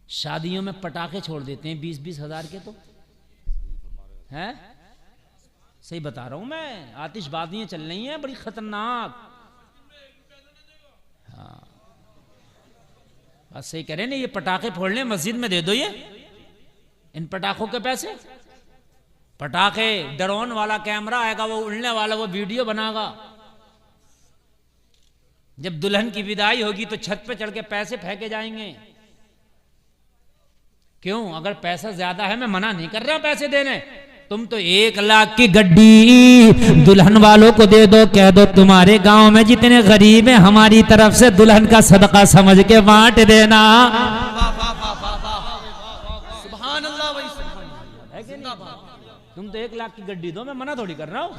शादियों में पटाखे छोड़ देते हैं 20-20 हजार के, तो हैं, सही बता रहा हूं मैं, आतिशबाजियां चल रही हैं बड़ी खतरनाक। हाँ बस सही कह रहे हैं, ये पटाखे फोड़ने मस्जिद में दे दो ये, इन पटाखों के पैसे। पटाखे, ड्रोन वाला कैमरा आएगा, वो उड़ने वाला, वो वीडियो बनाएगा। जब दुल्हन की विदाई होगी तो छत पे चढ़ के पैसे फेंके जाएंगे। क्यों? अगर पैसा ज्यादा है, मैं मना नहीं कर रहा पैसे देने, तुम तो 1 लाख की गड्डी दुल्हन वालों को दे दो, कह दो तुम्हारे गांव में जितने गरीब हैं हमारी तरफ से दुल्हन का सदका समझ के बांट देना। सुभान अल्लाह। तुम तो 1 लाख की गड्डी दो, मैं मना थोड़ी कर रहा हूं,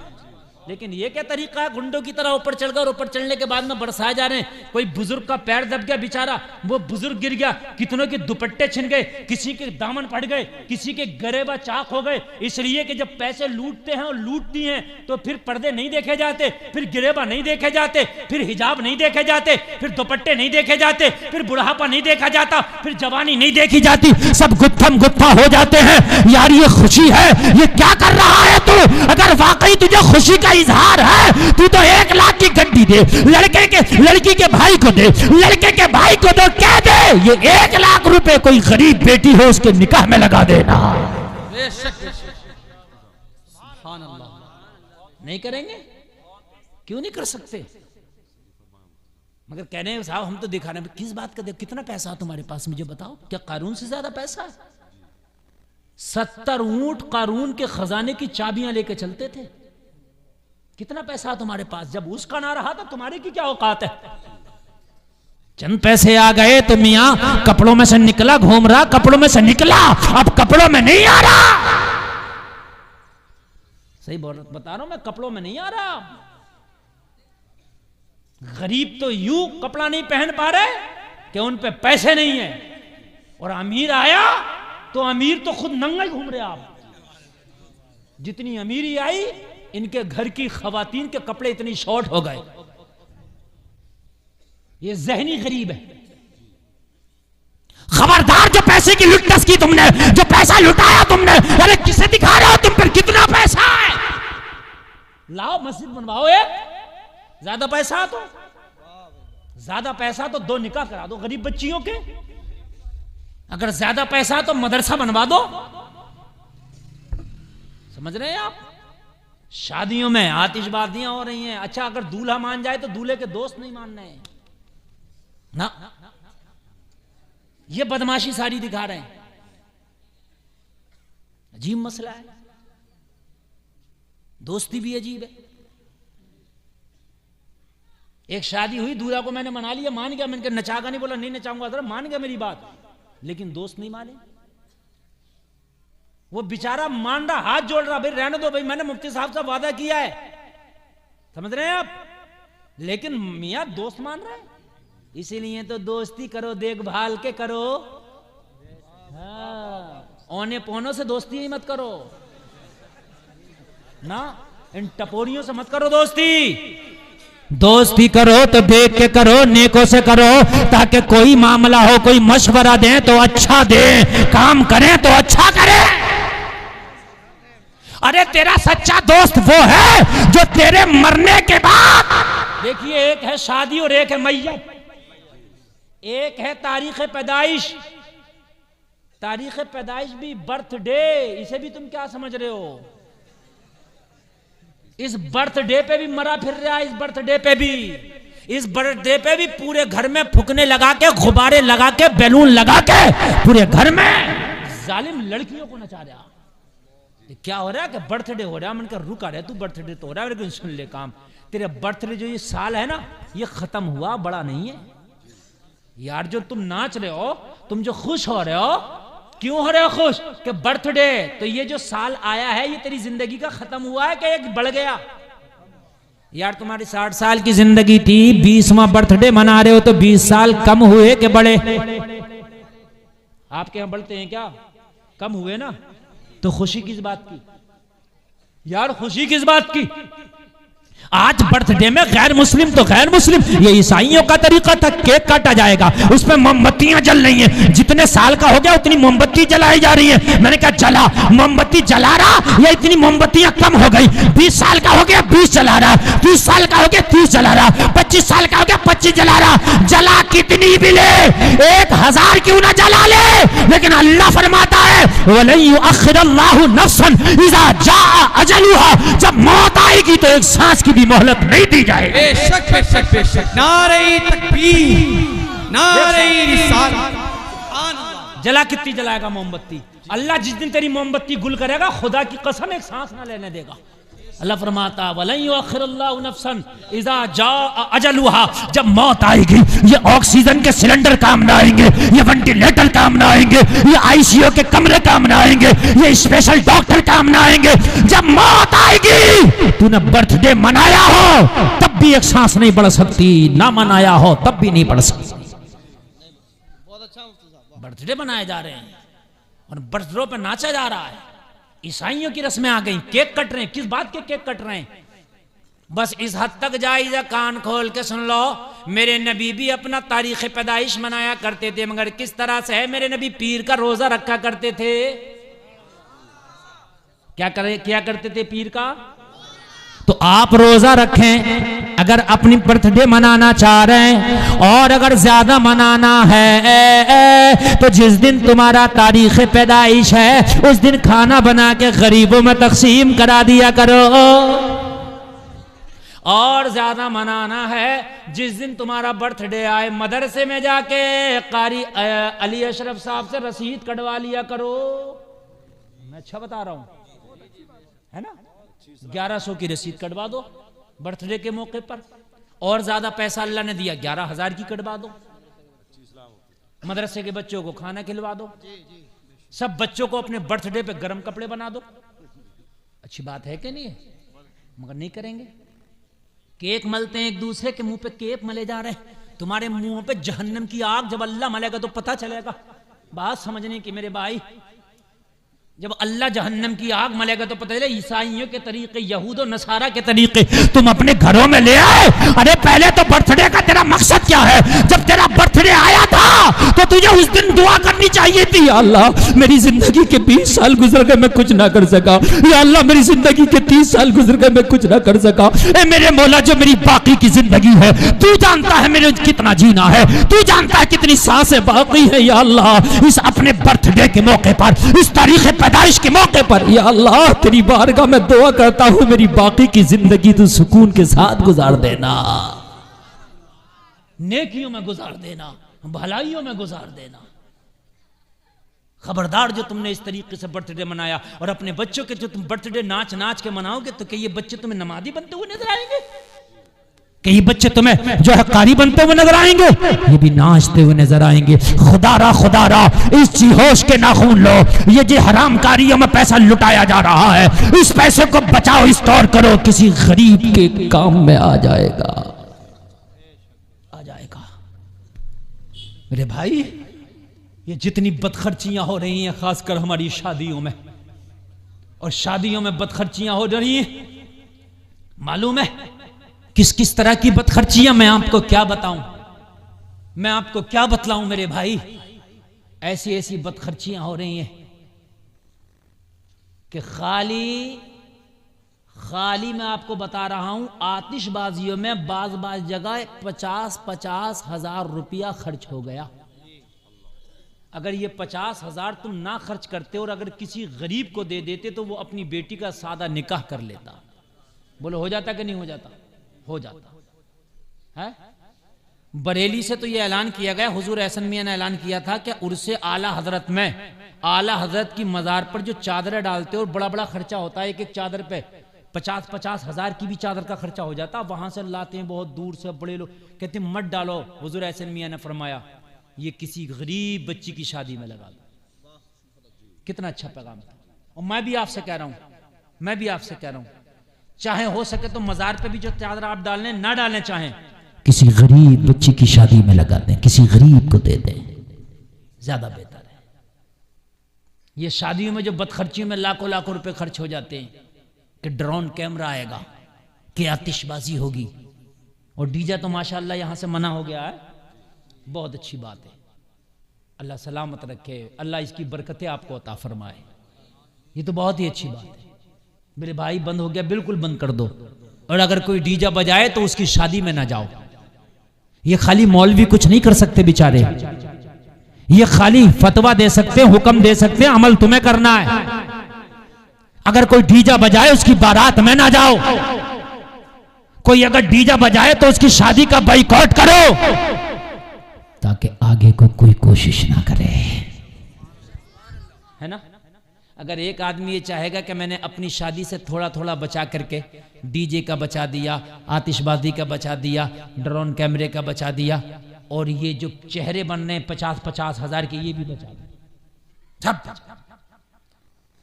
लेकिन ये क्या तरीका है गुंडों की तरह ऊपर चढ़ गए और ऊपर चढ़ने के बाद में बरसाए जा रहे हैं। कोई बुजुर्ग का पैर दब गया बेचारा, वो बुजुर्ग गिर गया, कितनों के दुपट्टे छिन गए, किसी के दामन फट गए, किसी के गरेबा चाक हो गए, इसलिए कि जब पैसे लूटते हैं और लूटती हैं तो फिर पर्दे नहीं देखे जाते, फिर गिरेबा नहीं देखे जाते, फिर हिजाब नहीं देखे जाते, फिर दुपट्टे नहीं देखे जाते, फिर बुढ़ापा नहीं देखा जाता, फिर जवानी नहीं देखी जाती, सब गुत्थम गुत्था हो जाते हैं। यार ये खुशी है, ये क्या कर रहा है तू? अगर वाकई तुझे खुशी का इजहार है, तू तो 1 लाख की गड्डी दे, लड़की के भाई को दे, लड़के के भाई को दो, कह दे ये 1 लाख रुपए कोई गरीब बेटी हो उसके निकाह में लगा देना। नहीं करेंगे? क्यों नहीं कर सकते? मगर कह रहे हैं साहब हम तो दिखा रहे हैं, किस बात का? कितना पैसा तुम्हारे पास मुझे बताओ, क्या कारून से ज्यादा पैसा है? 70 ऊंट कारून के खजाने की चाबियां लेके चलते थे। कितना पैसा तुम्हारे पास? जब उसका ना रहा था तुम्हारी की क्या औकात है? चंद पैसे आ गए तो मियां कपड़ों में से निकला, घूम रहा, कपड़ों में से निकला, अब कपड़ों में नहीं आ रहा। सही बता रहा हूं मैं, कपड़ों में नहीं आ रहा। गरीब तो यूं कपड़ा नहीं पहन पा रहे कि उन पे पैसे नहीं है, और अमीर आया तो अमीर तो खुद नंगा ही घूम रहे। आप जितनी अमीरी आई, इनके घर की खवातीन के कपड़े इतनी शॉर्ट हो गए। ये जहनी गरीब है। खबरदार, जो पैसे की लुटतस की तुमने, जो पैसा लुटाया तुमने, अरे किसे दिखा रहे हो तुम पर कितना पैसा है? लाओ मस्जिद बनवाओ, ज्यादा पैसा तो, ज्यादा पैसा तो 2 निकाह करा दो गरीब बच्चियों के। अगर ज्यादा पैसा तो मदरसा बनवा दो। समझ रहे हैं आप? शादियों में आतिशबाजियां हो रही हैं। अच्छा, अगर दूल्हा मान जाए तो दूल्हे के दोस्त नहीं मान रहे हैं ना, ये बदमाशी सारी दिखा रहे हैं। अजीब मसला है। दोस्ती भी अजीब है। एक शादी हुई, दूल्हा को मैंने मना लिया, मान गया, मैंने नचागा नहीं, बोला नहीं नचाऊंगा, जरा मान गया मेरी बात, लेकिन दोस्त नहीं माने। वो बेचारा मान रहा, हाथ जोड़ रहा, भाई रहने दो भाई, मैंने मुफ्ती साहब से वादा किया है। समझ रहे हैं आप? लेकिन मियां दोस्त मान रहा है। इसीलिए तो दोस्ती करो, देखभाल के करो। हाँ, औने पौनों से दोस्ती ही मत करो ना, इन टपोरियों से मत करो दोस्ती। दोस्ती करो तो देख के करो, नेकों से करो, ताकि कोई मामला हो, कोई मशवरा दें तो अच्छा दें, काम करें तो अच्छा करें। अरे तेरा सच्चा दोस्त वो है जो तेरे मरने के बाद, देखिए एक है शादी और एक है मैयत, एक है तारीख पैदाइश। तारीख पैदाइश भी बर्थडे, इसे भी तुम क्या समझ रहे हो? इस बर्थडे पे भी मरा फिर रहा है। इस बर्थडे पे भी, इस बर्थडे पे भी पूरे घर में फुकने लगा के, गुब्बारे लगा के, बैलून लगा के पूरे घर में जालिम लड़कियों को नचा रहा। क्या हो रहा है कि बर्थडे हो रहा है, मैंने कहा रुका रहे तू, बर्थडे तो हो रहा है, लेकिन सुन ले काम, तेरे बर्थडे जो ये साल है ना, ये खत्म हुआ, बड़ा नहीं है यार। जो तुम नाच रहे हो, तुम जो खुश हो रहे हो, क्यों हो रहे हो खुश? कि बर्थडे, तो ये जो साल आया है ये तेरी जिंदगी का खत्म हुआ है कि एक बढ़ गया? यार तुम्हारी 60 साल की जिंदगी थी, 20वां बर्थडे मना रहे हो तो 20 साल कम हुए कि बढ़े? आपके यहां बढ़ते हैं क्या? कम हुए ना। तो खुशी किस बात की यार? खुशी किस बात की? आज बर्थडे में गैर मुस्लिम तो गैर मुस्लिम, ये ईसाइयों का तरीका था, केक काटा जाएगा, उसमें मोमबत्तियां जल रही हैं, जितने साल का हो गया उतनी मोमबत्ती जलाई जा रही है। मैंने कहा जला, मोमबत्ती जला रहा या इतनी मोमबत्तियां कम हो गई? 20 साल का हो गया 20 जला रहा, 30 साल का हो गया 30 जला रहा, 25 साल का हो गया 25 जला रहा। जला कितनी भी ले, 1000 क्यों ना जला ले, लेकिन अल्लाह फरमाता है वलन युअख्खिरुल्लाहु नफ्सन इज़ा जाअ अजलुहा, जब मौत आएगी तो एक सांस की भी मोहलत नहीं दी जाएगी। बेशक बेशक बेशक, नारे तकबीर, नारे रिसालत। जला कितनी जलाएगा मोमबत्ती? अल्लाह जिस दिन तेरी मोमबत्ती गुल करेगा, खुदा की कसम एक सांस ना लेने देगा। अल्लाह फरमाता वलन युअख्खिरुल्लाहु नफ्सन इज़ा जाअ अजलुहा, जब मौत आएगी ये ऑक्सीजन के सिलेंडर काम ना आएंगे, ये वेंटिलेटर काम ना आएंगे, ये आईसीयू के कमरे काम ना आएंगे, ये स्पेशल डॉक्टर काम ना आएंगे। जब मौत आएगी, तूने बर्थडे मनाया हो तब भी एक सांस नहीं बढ़ सकती, ना मनाया हो तब भी नहीं बढ़ सकती। बर्थडे मनाए जा रहे हैं और बर्थडे पे नाचा जा रहा है। ईसाइयों की रस्में आ गई, केक कट रहे हैं। किस बात के केक कट रहे हैं? बस इस हद तक जायज है, कान खोल के सुन लो। मेरे नबी भी अपना तारीख पैदाइश मनाया करते थे, मगर किस तरह से है? मेरे नबी पीर का रोजा रखा करते थे। क्या करते थे पीर का? तो आप रोजा रखें अगर अपनी बर्थडे मनाना चाह रहे हैं, और अगर ज्यादा मनाना है तो जिस दिन तुम्हारा तारीख पैदाइश है उस दिन खाना बना के गरीबों में तकसीम करा दिया करो। और ज्यादा मनाना है जिस दिन तुम्हारा बर्थडे आए, मदरसे में जाके कारी अली अशरफ साहब से रसीद कटवा लिया करो। मैं अच्छा बता रहा हूं, है ना? 1100 की रसीद कटवा दो बर्थडे के मौके पर, और ज्यादा पैसा अल्लाह ने दिया 11,000 की कटवा दो। मदरसे के बच्चों को खाना खिलवा दो, सब बच्चों को अपने बर्थडे पे गर्म कपड़े बना दो। अच्छी बात है कि नहीं है? मगर नहीं करेंगे। केक मलते हैं, एक दूसरे के मुंह पे केक मले जा रहे हैं। तुम्हारे मुंह पे जहन्नम की आग जब अल्लाह मलेगा तो पता चलेगा। बात समझने की मेरे भाई, जब अल्लाह जहन्नम की आग मलेगा तो पता चले ईसाइयों के तरीके, यहूद और नसारा के तरीके तुम अपने घरों में ले आए। अरे पहले तो बर्थडे का तेरा मकसद क्या है? जब तेरा बर्थडे आया था तो तुझे उस दिन दुआ करनी चाहिए थी, या अल्लाह मेरी जिंदगी के 20 साल गुजर गए मैं कुछ ना कर सका, या अल्लाह मेरी जिंदगी के 30 साल गुजर गए मैं कुछ ना कर सका। ए मेरे मौला, जो मेरी बाकी की जिंदगी है तू जानता है मेरे कितना जीना है, तू जानता है कितनी सांसें बाकी है। या अल्लाह इस अपने बर्थडे के मौके पर, इस तारीख पैदाइश के मौके पर, या अल्लाह तेरी बारगाह में दुआ करता हूं मेरी बाकी की जिंदगी तू सुकून के साथ गुजार देना, नेकियों में गुजार देना, भलाइयों में गुजार देना। खबरदार जो तुमने इस तरीके से बर्थडे मनाया, और अपने बच्चों के जो तुम बर्थडे नाच नाच के मनाओगे तो क्या ये बच्चे तुम्हें नमाज़ी बनते हुए नजर आएंगे? कि ये बच्चे तुम्हें जो है कारी बनते हुए नजर आएंगे? ये भी नाचते हुए नजर आएंगे। खुदारा इस होश के नाखून लो, ये जो हरामकारियों में पैसा लुटाया जा रहा है, इस पैसे को बचाओ, इस तौर करो किसी गरीब के काम में आ जाएगा, आ जाएगा। मेरे भाई, ये जितनी बदखर्चियां हो रही हैं खासकर हमारी शादियों में, और शादियों में बदखर्चियां हो रही हैं, मालूम है किस किस तरह की बदखर्चियां? मैं आपको क्या बताऊं, मैं आपको क्या बतलाऊं मेरे भाई। ऐसी ऐसी बदखर्चियां हो रही हैं कि खाली मैं आपको बता रहा हूं, आतिशबाजियों में बाज जगह 50-50 हजार रुपया खर्च हो गया। अगर ये 50,000 तुम ना खर्च करते और अगर किसी गरीब को दे देते तो वो अपनी बेटी का सादा निकाह कर लेता। बोलो हो जाता कि नहीं हो जाता? हो जाता है। बरेली से तो ये ऐलान किया गया, हुजूर एहसन मियां ने ऐलान किया था कि उर्से आला हजरत में आला हजरत की मजार पर जो चादरें डालते और बड़ा बड़ा खर्चा होता है, एक एक चादर पे 50-50 हजार की भी चादर का खर्चा हो जाता। वहां से लाते हैं बहुत दूर से बड़े लोग, कहते हैं मत डालो। हुजूर एहसन मियां ने फरमाया ये किसी गरीब बच्ची की शादी में लगा दो। कितना अच्छा पैगाम था। और मैं भी आपसे कह रहा हूं, चाहे हो सके तो मजार पे भी जो चादर आप डालने ना डालें, चाहे किसी गरीब बच्ची की शादी में लगा दें, किसी गरीब को दे दें, ज्यादा बेहतर है। ये शादियों में जो बदखर्चियों में लाखों लाखों रुपए खर्च हो जाते हैं कि ड्रोन कैमरा आएगा, कि आतिशबाजी होगी। और डीजे तो माशाअल्लाह यहाँ से मना हो गया है, बहुत अच्छी बात है। अल्लाह सलामत रखे, अल्लाह इसकी बरकतें आपको अता फरमाए। ये तो बहुत ही अच्छी बात है। मेरे भाई बंद हो गया, बिल्कुल बंद कर दो। और अगर कोई डीजे बजाए तो उसकी शादी में ना जाओ। ये खाली मौलवी कुछ नहीं कर सकते बेचारे, ये खाली फतवा दे सकते हैं, हुक्म दे सकते हैं, अमल तुम्हें करना है। अगर कोई डीजा बजाए उसकी बारात में ना जाओ। कोई अगर डीजा बजाए तो उसकी शादी का बाइकआउट करो, ताकि आगे को कोई कोशिश ना करे, है ना। अगर एक आदमी ये चाहेगा कि मैंने अपनी शादी से थोड़ा थोड़ा बचा करके डीजे का बचा दिया, आतिशबाजी का बचा दिया, ड्रोन कैमरे का बचा दिया, और ये जो चेहरे बनने 50-50 हजार के ये भी बचा दिया, सब।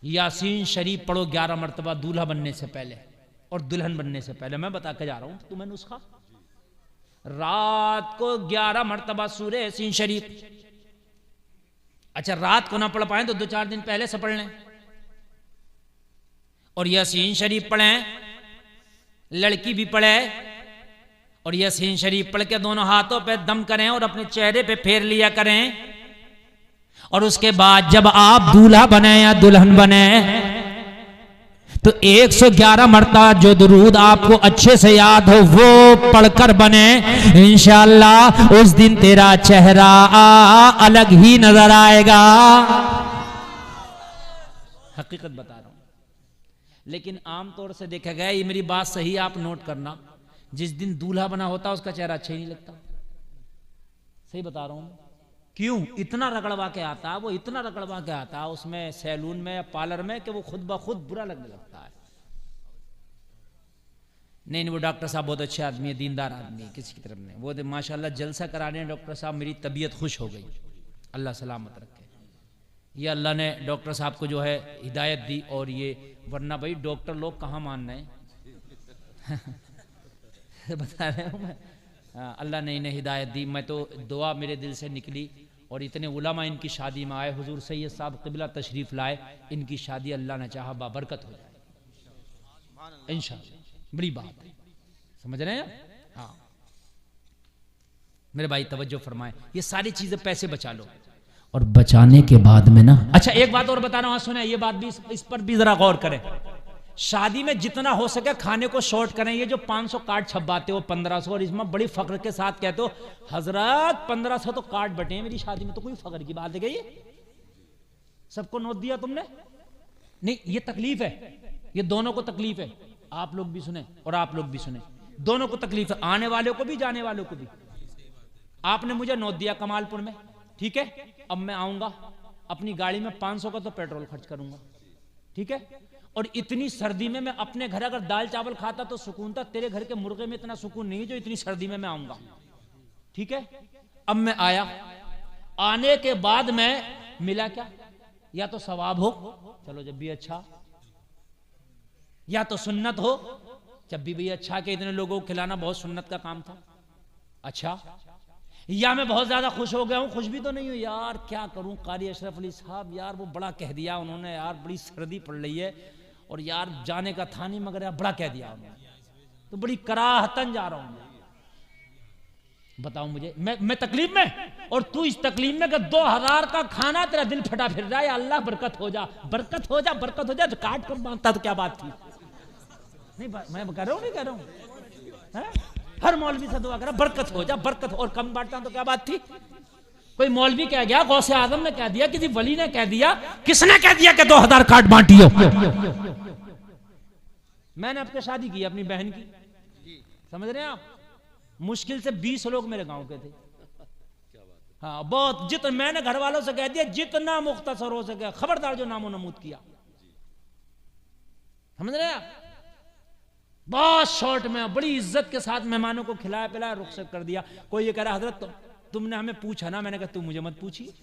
यासीन शरीफ पढ़ो 11 मरतबा दूल्हा बनने से पहले और दुल्हन बनने से पहले। मैं बता के जा रहा हूं तुम्हें नुस्खा। रात को 11 मरतबा सूरे यासीन शरीफ। अच्छा, रात को ना पढ़ पाए तो 2-4 दिन पहले से पढ़ लें और यासीन शरीफ पढ़ें। लड़की भी पढ़े और यासीन शरीफ पढ़ के दोनों हाथों पे दम करें और अपने चेहरे पे फेर लिया करें। और उसके बाद जब आप दूल्हा बने या दुल्हन बने तो 111 मरतबा जो दुरूद आपको अच्छे से याद हो वो पढ़कर बने। इंशाअल्लाह उस दिन तेरा चेहरा अलग ही नजर आएगा। हकीकत बता रहा हूं। लेकिन आमतौर से देखा गया, ये मेरी बात सही आप नोट करना, जिस दिन दूल्हा बना होता उसका चेहरा अच्छा ही नहीं लगता। सही बता रहा हूं। क्यों? इतना रगड़वा के आता है वो, इतना रगड़वा के आता है उसमें सैलून में या पार्लर में कि वो खुद ब खुद बुरा लगने लगता है। नहीं, वो डॉक्टर साहब बहुत अच्छे आदमी है, दीनदार आदमी है, किसी की तरफ नहीं। वो माशाल्लाह जलसा कराने डॉक्टर साहब, मेरी तबीयत खुश हो गई। अल्लाह सलामत रखे। ये अल्लाह ने डॉक्टर साहब को जो है हिदायत दी। और ये वरना भाई डॉक्टर लोग कहाँ मान रहे हैं बता रहे हूँ मैं। अल्लाह ने इन्हें हिदायत दी। मैं तो दुआ मेरे दिल से निकली और इतने उलमा इनकी शादी में आए। हुजूर सैयद साहब क़िबला तशरीफ़ लाए, इनकी शादी अल्लाह ने चाहा बाबरकत हो जाए इंशाअल्लाह। बड़ी बात है, समझ रहे हैं? हाँ मेरे भाई तवज्जो फरमाए। ये सारी चीज़ें पैसे बचा लो और बचाने के बाद में ना। अच्छा, एक बात और बता रहा हूँ, सुने ये बात भी, इस पर भी जरा गौर करें। शादी में जितना हो सके खाने को शॉर्ट करें। ये जो 500 कार्ड छपवाते हो 1500, और इसमें बड़ी फख्र के साथ कहते हो हजरत 1500 तो कार्ड बटे हैं मेरी शादी में, तो कोई फख्र की बात है क्या? ये सबको नोट दिया तुमने? नहीं, ये तकलीफ है, ये दोनों को तकलीफ है। आप लोग भी सुने और आप लोग भी सुने, दोनों को तकलीफ है, आने वालों को भी जाने वालों को भी। आपने मुझे नोट दिया कमालपुर में, ठीक है। अब मैं आऊंगा, अपनी गाड़ी में 500 का तो पेट्रोल खर्च करूंगा, ठीक है। और इतनी सर्दी में मैं अपने घर अगर दाल चावल खाता तो सुकून था, तेरे घर के मुर्गे में इतना सुकून नहीं जो इतनी सर्दी में मैं आऊंगा, ठीक है। अब मैं आया, आने के बाद में मिला क्या? या तो सवाब हो, चलो जब भी अच्छा, या तो सुन्नत हो, जब भी अच्छा कि इतने लोगों को खिलाना बहुत सुन्नत का काम था, अच्छा। या मैं बहुत ज्यादा खुश हो गया हूं, खुश भी तो नहीं हूं यार, क्या करूं, कारी अशरफ अली साहब यार वो बड़ा कह दिया उन्होंने, यार बड़ी सर्दी पड़ रही है और यार जाने का था नहीं, मगर यार बड़ा कह दिया उन्होंने, तो बड़ी कराहतन जा रहा हूं। बताओ मुझे, मैं तकलीफ में और तू इस तकलीफ में कि 2000 का खाना, तेरा दिल फटा फिर रहा है। अल्लाह बरकत हो जा, बरकत हो जा, बरकत हो जा। काट कर मांगता तो क्या बात थी? नहीं मैं कह रहा हूं, नहीं कह रहा हूं, हर मौलवी से दुआ करा बरकत हो जा, बरकत, और कम बांटता तो क्या बात थी? कोई मौलवी कह गया, गौसे आजम ने कह दिया, किसी वली ने कह दिया, किसने कह दिया कि 2000 कार्ड बांटियो? मैंने आपके शादी की अपनी बहन की, समझ रहे हैं आप? मुश्किल से 20 लोग मेरे गांव के थे। हाँ बहुत, जितना मैंने घर वालों से कह दिया जितना मुख्तसर हो सके, खबरदार जो नामो नमूद किया, समझ रहे हैं आप? बहुत शॉर्ट में बड़ी इज्जत के साथ मेहमानों को खिलाया पिलाया, रुखसत कर दिया। कोई ये कह रहा हजरत तुमने हमें पूछा ना, मैंने कहा तुम मुझे मत पूछिए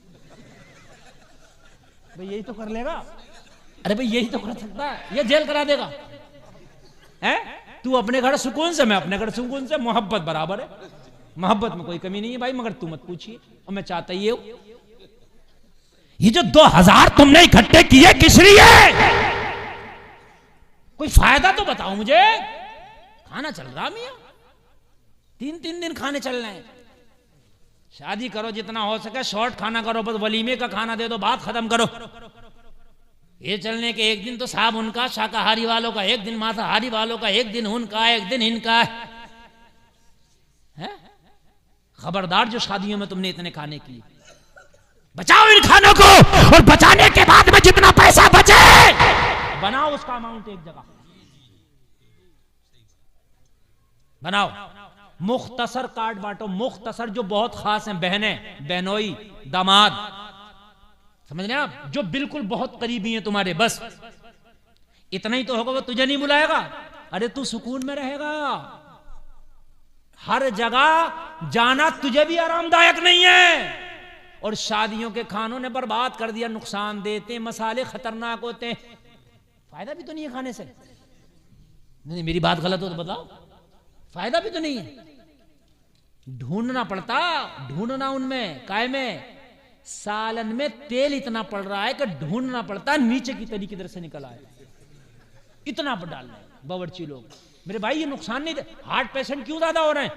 भाई, यही तो कर लेगा। अरे भाई यही तो कर सकता है, ये जेल करा देगा हैं? तू अपने घर सुकून से, मैं अपने घर सुकून से, मोहब्बत बराबर है, मोहब्बत में कोई कमी नहीं है भाई, मगर तू मत पूछिए। और मैं चाहता ये हूं, ये जो 2000 तुमने इकट्ठे किए किस लिए? कोई फायदा तो बताओ मुझे। खाना चल रहा मियाँ, 3-3 दिन खाने चल रहे हैं। शादी करो जितना हो सके शॉर्ट खाना करो, बस वलीमे का खाना दे दो, बात खत्म करो। ये चलने के एक दिन तो साहब उनका, शाकाहारी वालों का एक दिन, मांसाहारी वालों का एक दिन, उनका एक दिन इनका है। खबरदार जो शादियों में तुमने इतने खाने किए, बचाओ इन खानों को, और बचाने के बाद में जितना पैसा बचे बनाओ उसका अमाउंट एक जगह बनाओ। मुख्तसर कार्ड बांटो, मुख्तसर जो बहुत खास हैं, बहनें, बहनोई, दामाद, समझ रहे आप, जो बिल्कुल बहुत करीबी हैं तुम्हारे, बस इतना ही तो होगा। वो तुझे नहीं बुलाएगा, अरे तू सुकून में रहेगा। हर जगह जाना तुझे भी आरामदायक नहीं है। और शादियों के खानों ने बर्बाद कर दिया, नुकसान देते, मसाले खतरनाक होते हैं, फायदा भी तो नहीं है खाने से। नहीं, मेरी बात गलत हो तो बताओ, फायदा भी तो नहीं है। ढूंढना पड़ता, ढूंढना उनमें काय में, सालन में तेल इतना पड़ रहा है कि ढूंढना पड़ता नीचे की तरी किधर से निकल आए, इतना पर डाल रहे बावर्ची लोग। मेरे भाई ये नुकसान नहीं दे। हार्ट पेशेंट क्यों ज्यादा हो रहे हैं,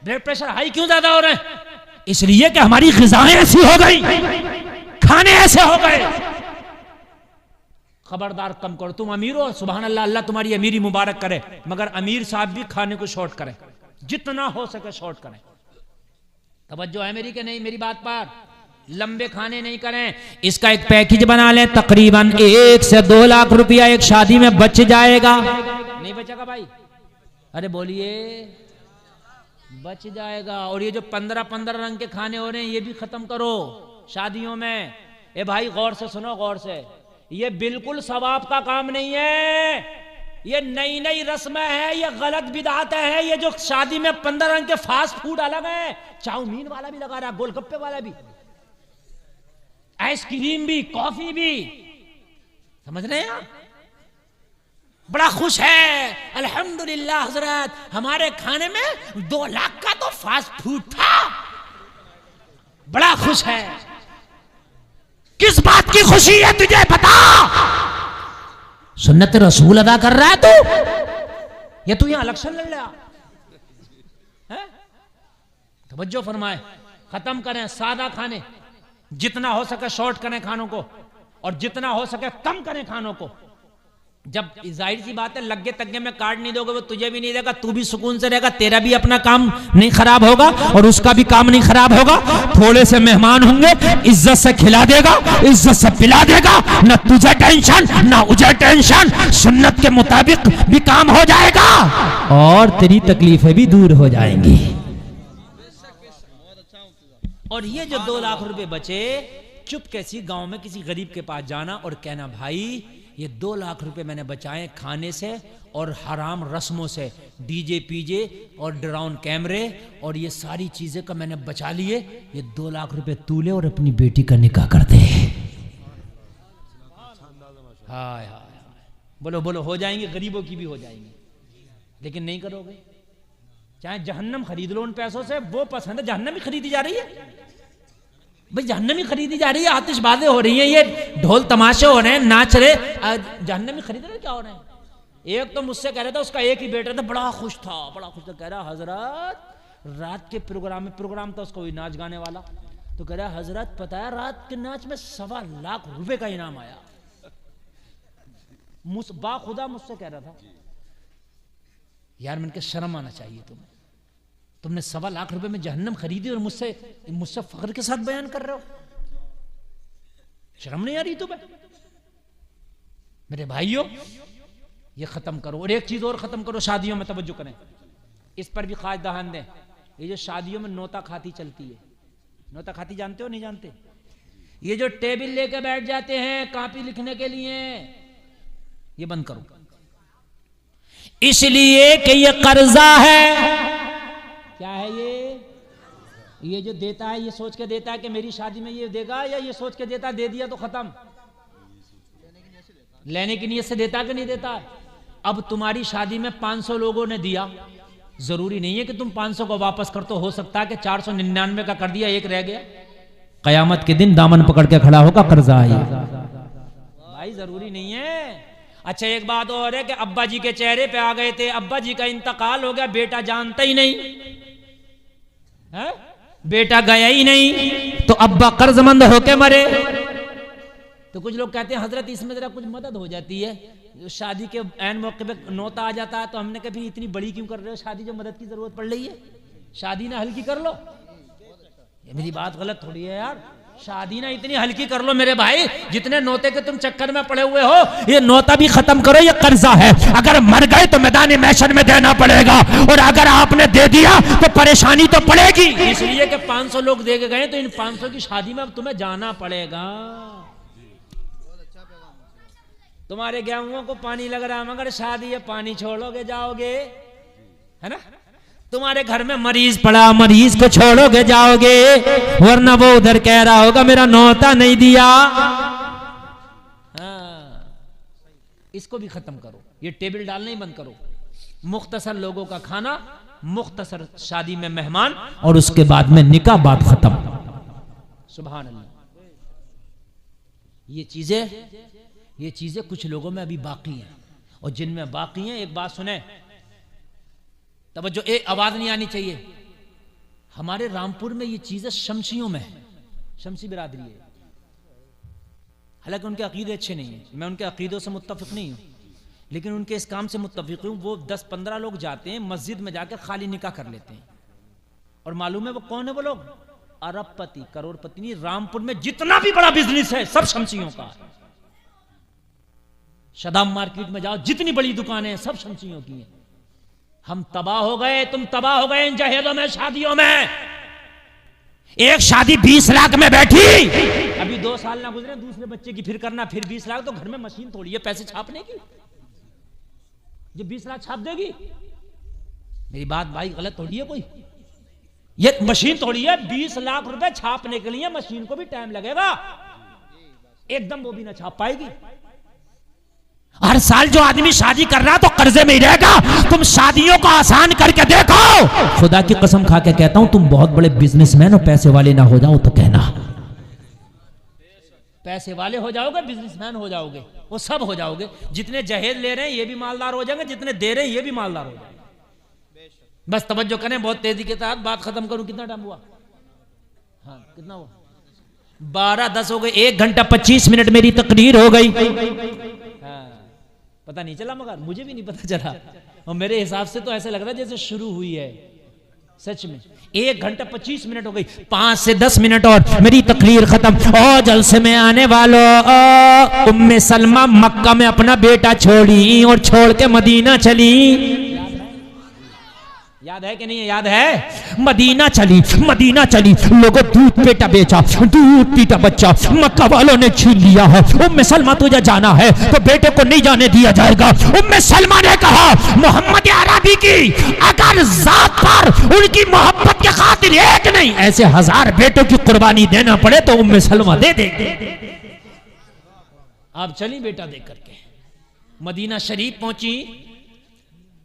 ब्लड प्रेशर हाई क्यों ज्यादा हो रहे हैं? इसलिए कि हमारी ग़िज़ाएं ऐसी हो गई, खाने ऐसे हो गए। खबरदार कम करो। तुम अमीर हो, सुभान अल्लाह, अल्लाह तुम्हारी अमीरी मुबारक करे, मगर अमीर साहब भी खाने को शॉर्ट करें, जितना हो सके शॉर्ट करें। तवज्जो है मेरी कि नहीं मेरी बात पर? लंबे खाने नहीं करें। इसका एक पैकेज बना लें, तकरीबन 1 से 2 लाख रुपया एक शादी में बच जाएगा। नहीं बचेगा भाई? अरे बोलिए, बच जाएगा। और ये जो 15-15 रंग के खाने हो रहे हैं, ये भी खत्म करो शादियों में। ए भाई गौर से सुनो, गौर से, ये बिल्कुल सवाब का काम नहीं है। ये नई नई रस्में है, ये गलत बिदात है। ये जो शादी में 15 रंग के फास्ट फूड अलग है, चाउमीन वाला भी लगा रहा, गोलगप्पे वाला भी, आइसक्रीम भी, कॉफी भी, समझ रहे हैं आप? बड़ा खुश है, अल्हम्दुलिल्लाह हजरत, हमारे खाने में 2 लाख का तो फास्ट फूड था। बड़ा खुश है। किस बात की खुशी है तुझे बता? सुन्नत रसूल अदा कर रहा है तू, या तू यहां इलेक्शन लड़ रहा है? तवज्जो फरमाए, खत्म करें सादा खाने, जितना हो सके शॉर्ट करें खानों को, और जितना हो सके कम करें खानों को। जब जाहिर सी बात है, लग्गे तग्गे में कार्ड नहीं दोगे, वो तुझे भी नहीं देगा, तू भी सुकून से रहेगा, तेरा भी अपना काम नहीं खराब होगा और उसका भी काम नहीं खराब होगा। थोड़े से मेहमान होंगे, इज्जत से खिला देगा, इज्जत से पिला देगा, न तुझे टेंशन न मुझे टेंशन, सुन्नत के मुताबिक भी काम हो जाएगा और तेरी तकलीफें भी दूर हो जाएंगी। और ये जो 2 लाख रुपए बचे, चुप कैसी गांव में किसी गरीब के पास जाना और कहना, भाई ये 2 लाख रुपए मैंने बचाए खाने से और हराम रस्मों से, डीजे पीजे और ड्रोन कैमरे और ये सारी चीजें का मैंने बचा लिए, ये 2 लाख रुपए तू ले और अपनी बेटी का निकाह कर दे। हाय हाय, बोलो बोलो, हो जाएंगे, गरीबों की भी हो जाएंगी, लेकिन नहीं करोगे। चाहे जहन्नम खरीद लो उन पैसों से, वो पसंद है। जहन्नम ही खरीदी जा रही है भाई, जहन्नम ही खरीदी जा रही है। आतिशबाजें हो रही हैं, ये ढोल तमाशे हो रहे हैं, नाच रहे, जहन्नम ही खरीद रहे, क्या हो रहे हैं? एक तो मुझसे कह रहा था, उसका एक ही बेटा था, बड़ा खुश था, बड़ा खुश था, कह रहा हजरत रात के प्रोग्राम था उसका, वही नाच गाने वाला, तो कह रहा हजरत पता है रात के नाच में 1.25 लाख रुपए का इनाम आया। बाखुदा मुझसे कह रहा था, यार मैंने शर्म आना चाहिए तुम्हें, तुमने 1.25 लाख रुपए में जहन्नम खरीदी और मुझसे फख्र के साथ बयान कर रहे हो, शर्म नहीं आ रही तुम्हें? मेरे भाइयों, ये खत्म करो। और एक चीज और खत्म करो, शादियों में तवज्जो करें, इस पर भी खास ध्यान दें। ये जो शादियों में नोता खाती चलती है, नोता खाती जानते हो नहीं जानते? ये जो टेबल लेके बैठ जाते हैं कॉपी लिखने के लिए, ये बंद करो, इसलिए कि ये कर्जा है। क्या है ये जो देता है, ये सोच के देता है कि मेरी शादी में ये देगा, या ये सोच के देता, दे दिया तो खत्म, लेने की नीयत से देता कि नहीं देता? अब तुम्हारी शादी में 500 लोगों ने दिया, जरूरी नहीं है कि तुम 500 को वापस कर, तो हो सकता है कि 499 का कर दिया, एक रह गया, कयामत के दिन दामन पकड़ के खड़ा होगा कर्जा है भाई, जरूरी नहीं है। अच्छा एक बात और है कि अब्बा जी के चेहरे पे आ गए थे, अब्बा जी का इंतकाल हो गया, बेटा जानता ही नहीं है? बेटा गया ही नहीं तो अब्बा कर्जमंद होके मरे। तो कुछ लोग कहते हैं हजरत इसमें जरा कुछ मदद हो जाती है, शादी के ऐन मौके पे नौता आ जाता है, तो हमने कभी इतनी बड़ी क्यों कर रहे हो शादी, जो मदद की जरूरत पड़ रही है, शादी ना हल्की कर लो। ये मेरी बात गलत थोड़ी है यार, शादी ना इतनी हल्की कर लो मेरे भाई, जितने नौते के तुम चक्कर में पड़े हुए हो, ये नौता भी खत्म करो, ये कर्जा है, अगर मर गए तो मैदानी महशर में देना पड़ेगा, और अगर आपने दे दिया तो परेशानी तो पड़ेगी। इसलिए कि 500 लोग दे के गए तो इन 500 की शादी में अब तुम्हें जाना पड़ेगा। तुम्हारे गेहूं को पानी लग रहा है मगर शादी है पानी छोड़ोगे जाओगे, है ना? तुम्हारे घर में मरीज पड़ा, मरीज को छोड़ोगे जाओगे, वरना वो उधर कह रहा होगा मेरा नौता नहीं दिया। हाँ, इसको भी खत्म करो, ये टेबल डालना ही बंद करो। मुख्तसर लोगों का खाना, मुख्तसर शादी में मेहमान, और उसके बाद में निकाह, बात खत्म। सुभान अल्लाह। ये चीजें कुछ लोगों में अभी बाकी हैं, और जिनमें बाकी हैं, एक बात सुने, तवज्जो, एक आवाज नहीं आनी चाहिए। हमारे रामपुर में ये चीजें शमसियों में है, शमसी बिरादरी है, हालांकि उनके अकीदे अच्छे नहीं है, मैं उनके अकीदों से मुत्तफिक नहीं हूं, लेकिन उनके इस काम से मुत्तफिक हूं। वो 10-15 लोग जाते हैं मस्जिद में जाकर खाली निकाह कर लेते हैं, और मालूम है वो कौन है? वो लोग अरबपति, करोड़पति नहीं। रामपुर में जितना भी बड़ा बिजनेस है सब शमसियों का है। शदाब मार्केट में जाओ, जितनी बड़ी दुकानें हैं सब शमसियों की हैं। हम तबाह हो गए, तुम तबाह हो गए इन जहेजों में, शादियों में। एक शादी 20 लाख में बैठी, अभी 2 साल ना गुजरे दूसरे बच्चे की फिर करना, फिर 20 लाख। तो घर में मशीन थोड़ी है पैसे छापने की, जो 20 लाख छाप देगी। मेरी बात भाई गलत थोड़ी है कोई, ये मशीन थोड़ी है। 20 लाख रुपए छापने के लिए मशीन को भी टाइम लगेगा, एकदम वो भी ना छाप पाएगी। हर साल जो आदमी शादी कर रहा तो कर्जे में ही रहेगा। तुम शादियों को आसान करके देखो, खुदा की कसम खा के कहता हूं, तुम बहुत बड़े बिजनेसमैन और पैसे वाले ना हो जाओ तो कहना। पैसे वाले हो जाओगे, बिजनेसमैन हो जाओगे, वो सब हो जाओगे। जितने जहेज ले रहे हैं ये भी मालदार हो जाएंगे, जितने दे रहे हैं ये भी मालदार हो जाएंगे। बस तवज्जो करें, बहुत तेजी के साथ बात खत्म करूं। कितना टाइम हुआ? हाँ, कितना हुआ? 12:10 हो गए। 1 घंटा 25 मिनट मेरी तकरीर हो गई। पता नहीं चला, मगर मुझे भी नहीं पता चला, और मेरे हिसाब से तो ऐसा लग रहा है जैसे शुरू हुई है। सच में 1 घंटा 25 मिनट हो गई। 5 से 10 मिनट और मेरी तकरीर खत्म। और जलसे में आने वालों, उम्मे सलमा मक्का में अपना बेटा छोड़ी और छोड़ के मदीना चली। याद है कि नहीं? याद है। मदीना चली, मदीना चली, लोगों दूध पेटा बेचा, दूध पीता बच्चा मक्का वालों ने छीन लिया है। उम्मे सलमा तुझे जाना है तो बेटे को नहीं जाने दिया जाएगा। उम्मे सलमा ने कहा, मोहम्मद अरबी की अगर जात पर उनकी मोहब्बत के खातिर एक नहीं ऐसे 1000 बेटों की कुर्बानी देना पड़े तो उम्मे सलमा दे देंगे। आप चली बेटा दे करके मदीना शरीफ पहुंची।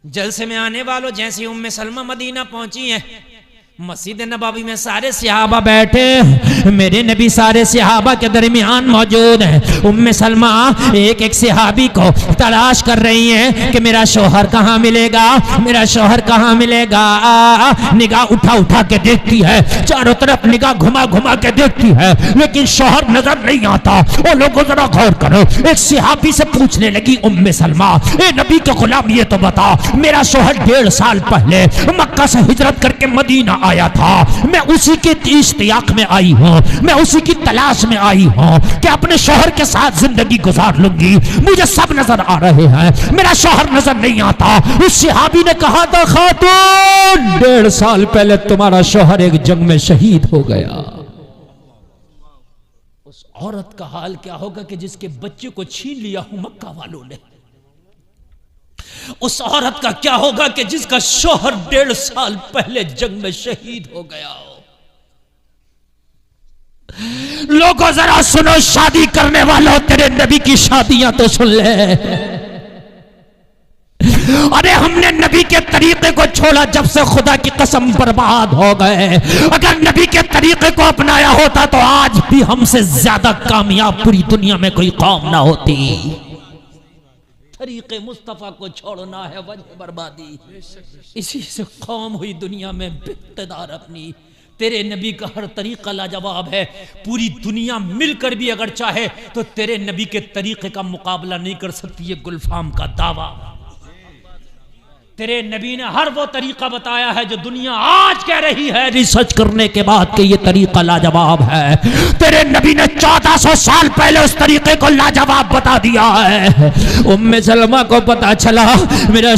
जलसे में आने वालों, जैसे उम्मे सलमा मदीना पहुंची है, मस्जिद नबवी में सारे सहाबा बैठे, मेरे नबी सारे सहाबा के दरमियान मौजूद हैं। उम्मे सलमा एक एक सहाबी को तलाश कर रही हैं कि मेरा शौहर कहाँ मिलेगा, मेरा शौहर कहाँ मिलेगा। निगाह उठा उठा के देखती है, चारों तरफ निगाह घुमा घुमा के देखती है, लेकिन शौहर नजर नहीं आता। ओ लोगों जरा गौर करो। एक सहाबी से पूछने लगी उम्मे सलमा, ए नबी के गुलाम ये तो बता, मेरा शौहर 1.5 साल पहले मक्का से हिजरत करके मदीना आया था, मैं उसी के इश्तियाक में आई हूँ, मैं उसी की तलाश में आई हूँ कि अपने शौहर के साथ जिंदगी गुजार लूंगी। मुझे सब नजर आ रहे हैं, मेरा शौहर नजर नहीं आता। उस सहाबी ने कहा था, खातून 1.5 साल पहले तुम्हारा शौहर एक जंग में शहीद हो गया। उस औरत का हाल क्या होगा कि जिसके बच्चे को छीन लिया हूं मक्का वालों ने। उस औरत का क्या होगा कि जिसका शौहर 1.5 साल पहले जंग में शहीद हो गया हो। लोगों जरा सुनो, शादी करने वालों, तेरे नबी की शादियां तो सुन ले। अरे हमने नबी के तरीके को छोड़ा, जब से खुदा की कसम बर्बाद हो गए। अगर नबी के तरीके को अपनाया होता तो आज भी हमसे ज्यादा कामयाब पूरी दुनिया में कोई कौम ना होती। तरीके मुस्तफ़ा को छोड़ना है वजह बर्बादी। इसी से कौम हुई दुनिया में इक़्तिदार अपनी। तेरे नबी का हर तरीका लाजवाब है। पूरी दुनिया मिलकर भी अगर चाहे तो तेरे नबी के तरीके का मुकाबला नहीं कर सकती, ये गुलफाम का दावा। तेरे नबी ने हर वो तरीका बताया है जो दुनिया आज कह रही है रिसर्च करने के बाद कि ये तरीका लाजवाब है। तेरे नबी ने 1400 साल पहले उस तरीके को लाजवाब बता दिया है। उम्मे सलमा को पता चला मेरा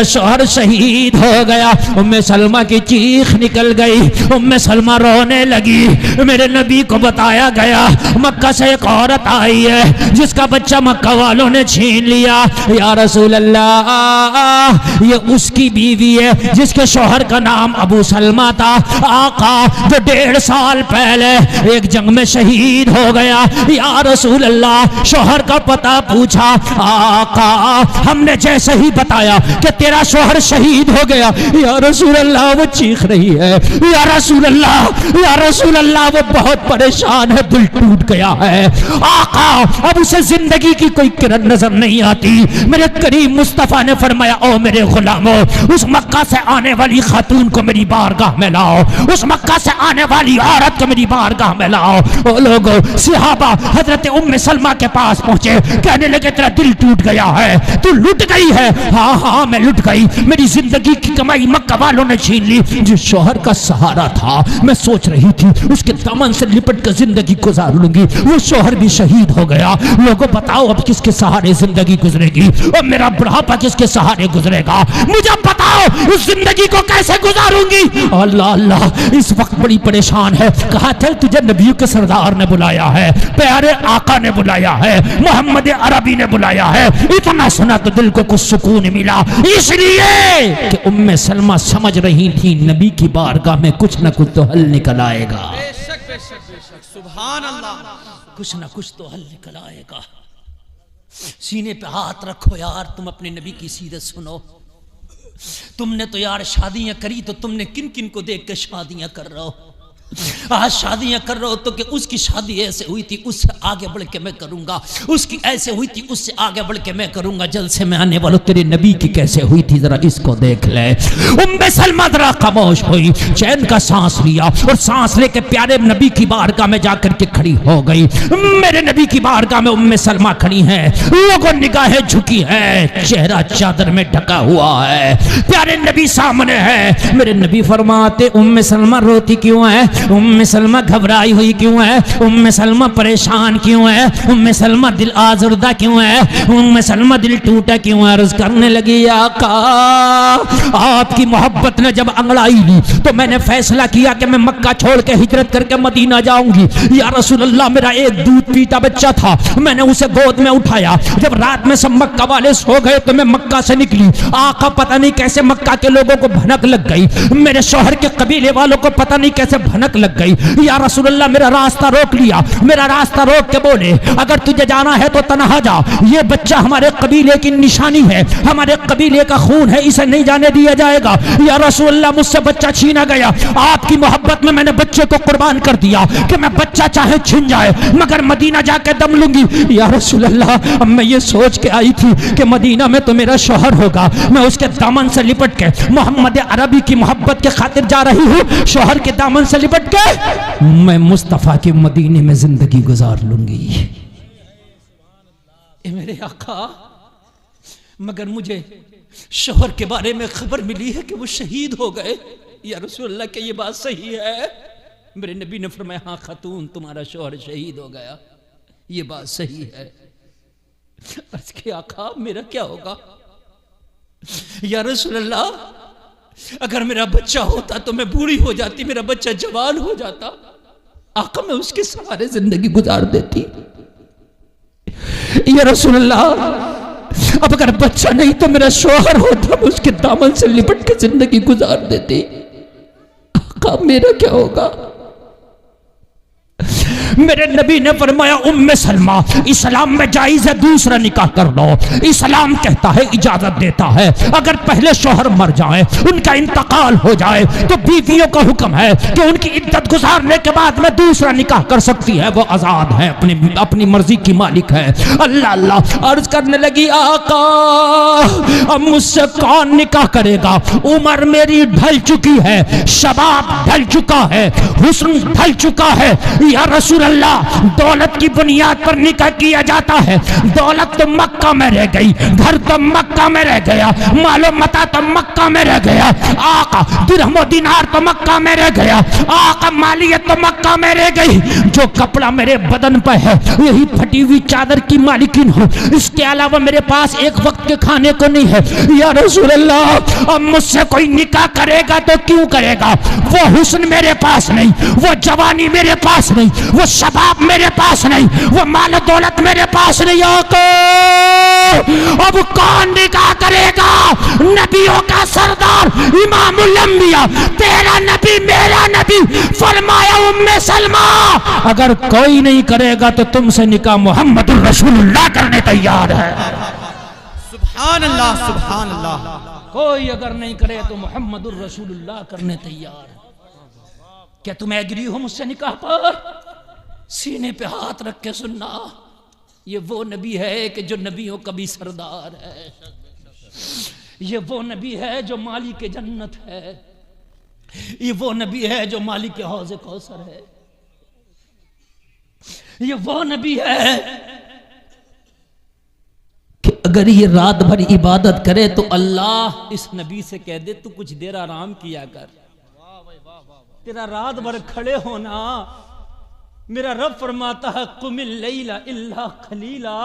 शोहर शहीद हो गया। उम्मे सलमा की चीख निकल गई, उम्मे सलमा रोने लगी। मेरे नबी को बताया गया मक्का से एक औरत आई है जिसका बच्चा मक्का वालों ने छीन लिया। या रसूल अल्लाह, ये उसकी बीवी है जिसके शौहर का नाम अबू सलमा था। आका जो 1.5 साल पहले एक जंग में शहीद हो गया। या रसूल अल्लाह, शौहर का पता पूछा। आका हमने जैसे ही बताया कि तेरा शौहर शहीद हो गया, या रसूल अल्लाह वो चीख रही है। या रसूल अल्लाह वो बहुत परेशान है, दिल टूट गया है। आका अब उसे जिंदगी की कोई किरण नजर नहीं आती। मेरे करीम मुस्तफा ने फरमाया, ओ मेरे गुलामों, उस मक्का से आने वाली खातून को मेरी बारगाह में लाओ, उस मक्का से आने वाली औरत को मेरी बारगाह में लाओ। ओ लोगों, सहाबा हजरत उम्मे सलमा के पास पहुंचे, कहने लगे तेरा दिल टूट गया है, तू लुट गई है। हाँ मैं लुट गई, मेरी जिंदगी की कमाई मक्का वालों ने छीन ली। जो शौहर का सहारा था, मैं सोच रही थी उसके दामन से लिपट कर जिंदगी गुजार लूंगी, वो शौहर भी शहीद हो गया। लोगों बताओ अब किसके सहारे जिंदगी गुजरेगी, और मेरा बुढ़ापा किसके सहारे गुजरेगा, मुझे बताओ उस जिंदगी को कैसे गुजारूंगी। अल्लाह अल्लाह, इस वक्त बड़ी परेशान है। कहा चल तुझे नबियों के सरदार ने बुलाया है, प्यारे आका ने बुलाया है, मोहम्मद अरबी ने बुलाया है। इतना सुना तो दिल को कुछ सुकून मिला, इसलिए कि उम्मे सलमा समझ रही थी नबी की बारगाह में कुछ न कुछ तो हल निकल आएगा। बेशक बेशक बेशक, सुभान अल्लाह, कुछ न कुछ तो हल निकल आएगा। सीने पे हाथ रखो यार, तुम अपने नबी की सीरत सुनो। तुमने तो यार शादियां करी, तो तुमने किन किन को देख के शादियां कर रहे हो। आज शादियां कर रहे हो तो कि उसकी शादी ऐसे हुई थी, उससे आगे बढ़ के मैं करूंगा, उसकी ऐसे हुई थी, उससे आगे बढ़ के मैं करूंगा। जलसे में आने वालों, तेरे नबी की कैसे हुई थी जरा इसको देख ले। उम्मे सलमा जरा खामोश हुई, चैन का सांस लिया, और सांस लेके प्यारे नबी की बारगाह में जाकर के खड़ी हो गई। मेरे नबी की बारगाह में उम्मे सलमा खड़ी है, लोगों निगाहें झुकी है, चेहरा चादर में ढका हुआ है, प्यारे नबी सामने है। मेरे नबी फरमाते उम्मे सलमा रोती क्यों है, उम्मे सलमा घबराई हुई क्यों है, उम्मे सलमा परेशान क्यों है, उम्मे सलमा दिल आज़ुर्दा क्यों है, उम्मे सलमा दिल टूटा क्यों है। अर्ज़ करने लगी आका, आपकी मोहब्बत ने जब अंगड़ाई ली तो मैंने फैसला किया कि मैं मक्का छोड़ के हिजरत करके मदीना जाऊंगी। या रसूल अल्लाह, मेरा एक दूध पीता बच्चा था, मैंने उसे गोद में उठाया। जब रात में सब मक्का वाले सो गए तो मैं मक्का से निकली। आका पता नहीं कैसे मक्का के लोगों को भनक लग गई, मेरे शौहर के कबीले वालों को पता नहीं कैसे भनक लग गई। या रसूल अल्लाह, मेरा रास्ता रोक लिया, मेरा रास्ता रोक के बोले अगर तुझे जाना है तो तन्हा जा, ये बच्चा हमारे कबीले की निशानी है, हमारे कबीले का खून है, इसे नहीं जाने दिया जाएगा। या रसूल अल्लाह, मुझसे बच्चा छीना गया, आपकी मोहब्बत में मैंने बच्चे को कुर्बान कर दिया कि मैं बच्चा चाहे छिन जाए मगर मदीना जाके दम लूंगी। या रसूल अल्लाह, अब मैं ये सोच के आई थी कि मदीना में तो मेरा शौहर होगा, मैं उसके दामन से लिपट के मोहम्मद अरबी की मोहब्बत के खातिर जा रही हूँ, शौहर के दामन से लिपट के मैं मुस्तफा के मदीने में जिंदगी गुजार लूंगी। ए मेरे आका, मगर मुझे शौहर के बारे में खबर मिली है कि वो शहीद हो गए। या रसूल अल्लाह, क्या ये बात सही है? मेरे नबी ने फरमाया हाँ खातून, तुम्हारा शौहर शहीद हो गया, ये बात सही है। अर्ज़ की आका, मेरा क्या होगा? या रसूल अल्लाह, अगर मेरा बच्चा होता तो मैं बूढ़ी हो जाती, मेरा बच्चा जवान हो जाता, आका मैं उसके सहारे जिंदगी गुजार देती। या रसूल अल्लाह, अब अगर बच्चा नहीं तो मेरा शौहर होता, मैं उसके दामन से लिपट के जिंदगी गुजार देती। आका मेरा क्या होगा? मेरे नबी ने फरमाया उम्मे सलमा इस्लाम में जायज है दूसरा निकाह कर लो। इस्लाम कहता है इजाजत देता है अगर पहले शोहर मर जाए उनका इंतकाल हो जाए तो बीवियों का हुक्म है कि उनकी इद्दत गुजारने के बाद में दूसरा निकाह कर सकती है, वो आजाद है, अपनी मर्जी की मालिक है। अल्लाह अल्लाह अर्ज करने लगी आका अब मुझसे कौन निकाह करेगा? उम्र मेरी ढल चुकी है, शबाब ढल चुका है, हुस्न ढल चुका है। या रसूल अल्लाह दौलत की बुनियाद पर निकाह किया जाता है, दौलत तो मक्का में रह गई, घर तो मक्का में रह गया, मालो मता तो मक्का में रह गया, आका दिरहम दिनार तो मक्का में रह गया, आका मालियत तो मक्का में रह गई। जो कपड़ा मेरे बदन पर है यही फटी हुई चादर की मालिकिन हो, इसके अलावा मेरे पास एक वक्त के खाने को नहीं है। या रसूल अल्लाह अब मुझसे कोई निकाह करेगा तो क्यों करेगा? वो हुस्न मेरे पास नहीं, वो जवानी मेरे पास नहीं, वो शबाब मेरे पास नहीं, वो माल दौलत मेरे पास नहीं। आका अब कौन निकाह करेगा? नबियों का सरदार इमामुल अंबिया तेरा नबी मेरा नबी फरमाया उम्मे सलमा अगर कोई नहीं करेगा तो तुमसे निकाह मोहम्मद रसूलुल्लाह करने तैयार है। सुभान अल्लाह सुभान अल्लाह। कोई अगर नहीं करे तो मोहम्मद रसूलुल्लाह करने तैयार है। क्या तुम एग्री हो मुझसे निकाह पर? सीने पे हाथ रख के सुनना, ये वो नबी है कि जो नबियों का भी सरदार है, ये वो नबी है जो मालिक जन्नत है, ये वो नबी है जो मालिक हौज़े कौसर है, ये वो नबी है कि अगर ये रात भर इबादत करे तो अल्लाह इस नबी से कह दे तू कुछ देर आराम किया कर, तेरा रात भर खड़े होना मेरा रब फरमाता है कुमिल लैला इल्ला खलीला,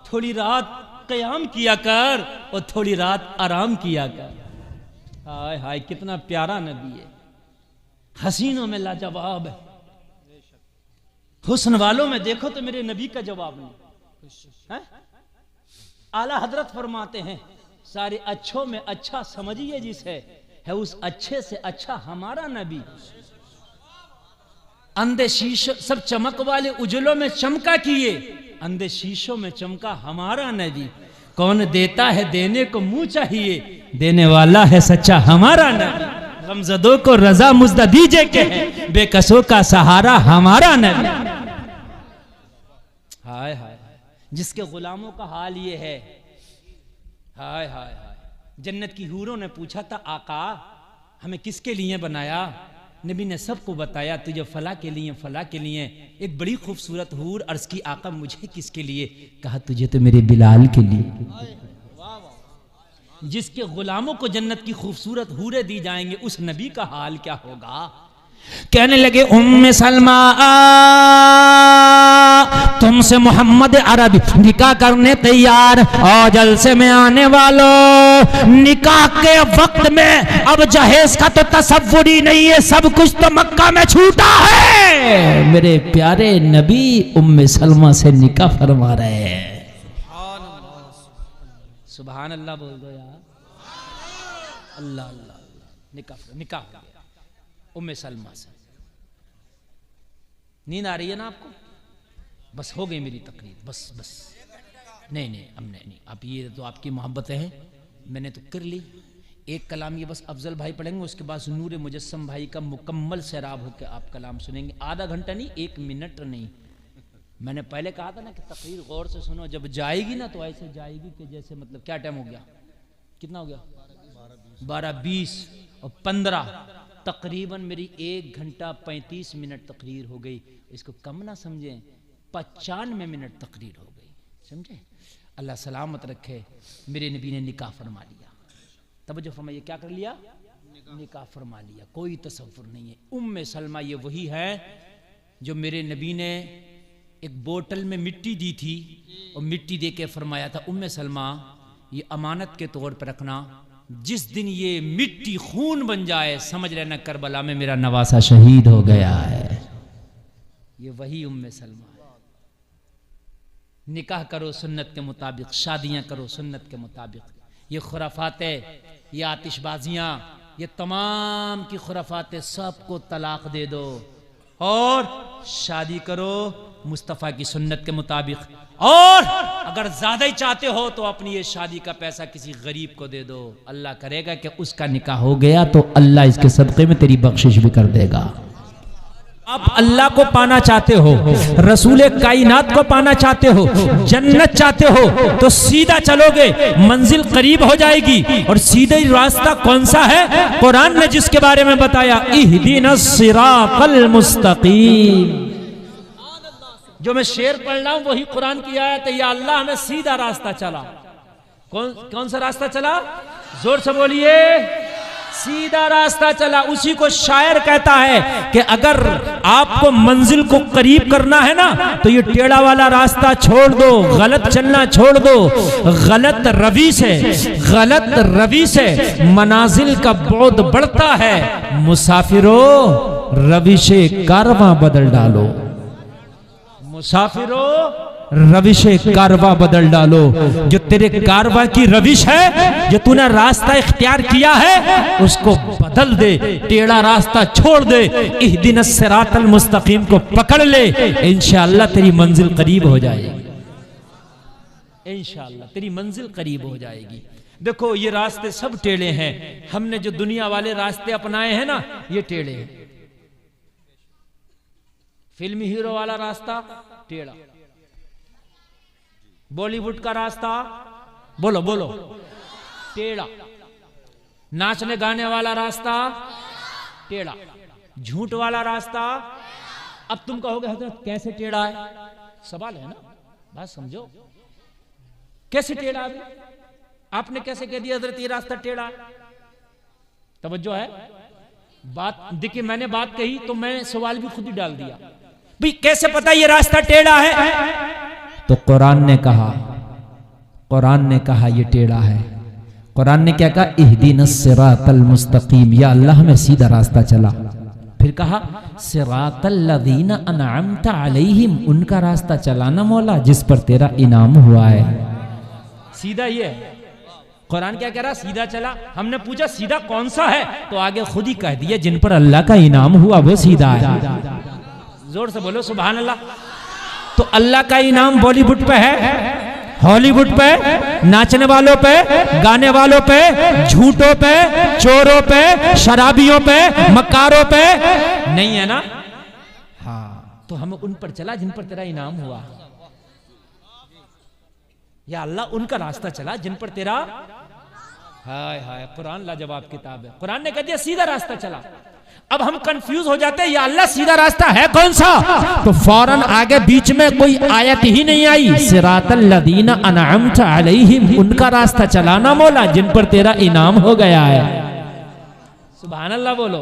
थोड़ी रात क़याम किया कर और थोड़ी रात आराम किया कर। हाय हाय कितना प्यारा नबी है, हसीनों में लाजवाब है, हुस्न वालों में देखो तो मेरे नबी का जवाब नहीं है। आला हजरत फरमाते हैं सारे अच्छों में अच्छा समझिए जिसे है उस अच्छे से अच्छा हमारा नबी। अंधे शीशो सब चमक वाले उजलों में चमका किए, अंधे शीशों में चमका हमारा नबी। कौन देता है देने को मुंह चाहिए, देने वाला है सच्चा हमारा नबी। गमज़दों को रजा मुज़्दा दीजे के है, बेकसों का सहारा हमारा नबी। हाय हाय जिसके गुलामों का हाल ये है, हाय हाय हाय। जन्नत की हूरों ने पूछा था आका हमें किसके लिए बनाया? नबी ने सबको बताया तुझे फला के लिए फला के लिए। एक बड़ी खूबसूरत हूर अर्ज की आका मुझे किसके लिए? कहा तुझे तो मेरे बिलाल के लिए। जिसके गुलामों को जन्नत की खूबसूरत हूरें दी जाएंगे उस नबी का हाल क्या होगा? कहने लगे उम्मे सलमा तुमसे मोहम्मद अरबी निकाह करने तैयार। और जलसे में आने वालों निकाह के वक्त में अब जहेज का तो तसव्वुर ही नहीं है, सब कुछ तो मक्का में छूटा है। मेरे प्यारे नबी उम्मे सलमा से निकाह फरमा रहे हैं। सुभान अल्लाह बोल दो यार, अल्लाह अल्लाह। निकाह हो गया उम्मे सलमा से। नींद आ रही है ना आपको? बस हो गई मेरी तकरीर, बस बस नहीं नहीं अब नहीं। अब ये तो आपकी मोहब्बतें हैं, मैंने तो कर ली। एक कलाम ये बस अफजल भाई पढ़ेंगे, उसके बाद नूर मुजस्सम भाई का मुकम्मल सैराब होकर आप कलाम सुनेंगे। आधा घंटा नहीं, 1 मिनट नहीं। मैंने पहले कहा था ना कि तकरीर गौर से सुनो, जब जाएगी ना तो ऐसे जाएगी कि जैसे मतलब क्या टाइम हो गया, कितना हो गया? 12:20 और 15 तकरीबन मेरी 1 घंटा 35 मिनट तकरीर हो गई। इसको कम ना समझें, 95 मिनट तकरीर हो गई, समझे? अल्लाह सलामत रखे। मेरे नबी ने निकाह फरमा लिया। तवज्जो फरमाइए, क्या कर लिया? निकाह फरमा लिया, कोई तसव्वुर नहीं है। उम्मे सलमा ये वही है जो मेरे नबी ने एक बोतल में मिट्टी दी थी और मिट्टी दे के फरमाया था उम्मे सलमा ये अमानत के तौर पर रखना, जिस दिन ये मिट्टी खून बन जाए समझ लेना करबला में मेरा नवासा शहीद हो गया है। ये वही उम्मे सलमा है। निकाह करो सुन्नत के मुताबिक, शादियां करो सुन्नत के मुताबिक। ये खुराफाते, ये आतिशबाजियां, ये तमाम की खुराफाते सबको तलाक दे दो और शादी करो मुस्तफ़ा की सुन्नत के मुताबिक, और अगर ज्यादा ही चाहते हो तो अपनी ये शादी का पैसा किसी गरीब को दे दो। अल्लाह करेगा कि उसका निकाह हो गया तो अल्लाह इसके सदक़े में तेरी बख्शिश भी कर देगा। आप अल्लाह को पाना चाहते हो, रसूल कायनात को पाना चाहते हो, जन्नत चाहते हो, तो सीधा चलोगे, मंजिल करीब हो जाएगी। और सीधा ही रास्ता कौन सा है? कुरान ने जिसके बारे में बताया, इहदिनस सिरातल मुस्तकीम। जो मैं शेर पढ़ रहा हूं वही कुरान की आयत है। या अल्लाह हमें सीधा रास्ता चला। कौन सा रास्ता चला? जोर से बोलिए, सीधा रास्ता चला। उसी को शायर कहता है कि अगर आपको मंजिल को करीब करना है ना, तो ये टेढ़ा वाला रास्ता छोड़ दो, गलत चलना छोड़ दो। गलत रवि से मनाजिल का बहुत बढ़ता है। मुसाफिरों रविशे कारवां बदल डालो, मुसाफिरों रविशे कारवा बदल डालो। जो तेरे कारवा की रविश है, जो तूने रास्ता इख्तियार किया है, उसको बदल दे, टेढ़ा रास्ता छोड़ दे, इहदिनस सिरातल मुस्तकीम को पकड़ ले। इंशाअल्लाह तेरी मंजिल करीब हो जाएगी, इंशाअल्लाह तेरी मंजिल करीब हो जाएगी। देखो ये रास्ते सब टेढ़े हैं। हमने जो दुनिया वाले रास्ते अपनाए हैं ना, ये टेढ़े हैं। फिल्मी हीरो वाला रास्ता टेढ़ा, बॉलीवुड का रास्ता बोलो बोलो टेढ़ा, नाचने गाने वाला रास्ता टेढ़ा, झूठ वाला रास्ता। अब तुम कहोगे हजरत कैसे टेढ़ा है? सवाल है ना, बात समझो, कैसे टेढ़ा है? आपने कैसे कह दिया हजरत ये रास्ता टेढ़ा है? तवज्जो है बात। देखिए मैंने बात कही तो मैंने सवाल भी खुद ही डाल दिया, भाई कैसे पता ये रास्ता टेढ़ा है? तो कुरान ने कहा ये टेढ़ा है। कुरान ने क्या कहा? इहदिनस सिरातल मुस्तकीम, या अल्लाह हमें सीधा रास्ता चला। फिर कहा सिरातल लज़ीना अनअमता अलैहिम, उनका रास्ता चलाना मौला जिस पर तेरा इनाम हुआ है। सीधा ये कुरान क्या कह रहा? सीधा चला। हमने पूछा सीधा कौन सा है, तो आगे खुद ही कह दिया जिन पर अल्लाह का इनाम हुआ वो सीधा है। जोर से बोलो सुभान अल्लाह। तो अल्लाह का इनाम बॉलीवुड पे है, हॉलीवुड पे, नाचने वालों पे, गाने वालों पे, झूठों पे, चोरों पे, शराबियों पे, मक्कारों पे नहीं है ना? हाँ, तो हमें उन पर चला जिन पर तेरा इनाम हुआ। या अल्लाह उनका रास्ता चला जिन पर तेरा, हाय हाय, कुरान लाजवाब किताब है। कुरान ने कह दिया सीधा रास्ता चला। अब हम कंफ्यूज हो जाते हैं, या अल्लाह सीधा रास्ता है कौन सा? तो फौरन आगे बीच में कोई आयत ही नहीं आई। सिरातल लज़ीना अनअमता अलैहिम, उनका रास्ता चलाना मौला जिन पर तेरा इनाम हो गया है। सुभान अल्लाह बोलो,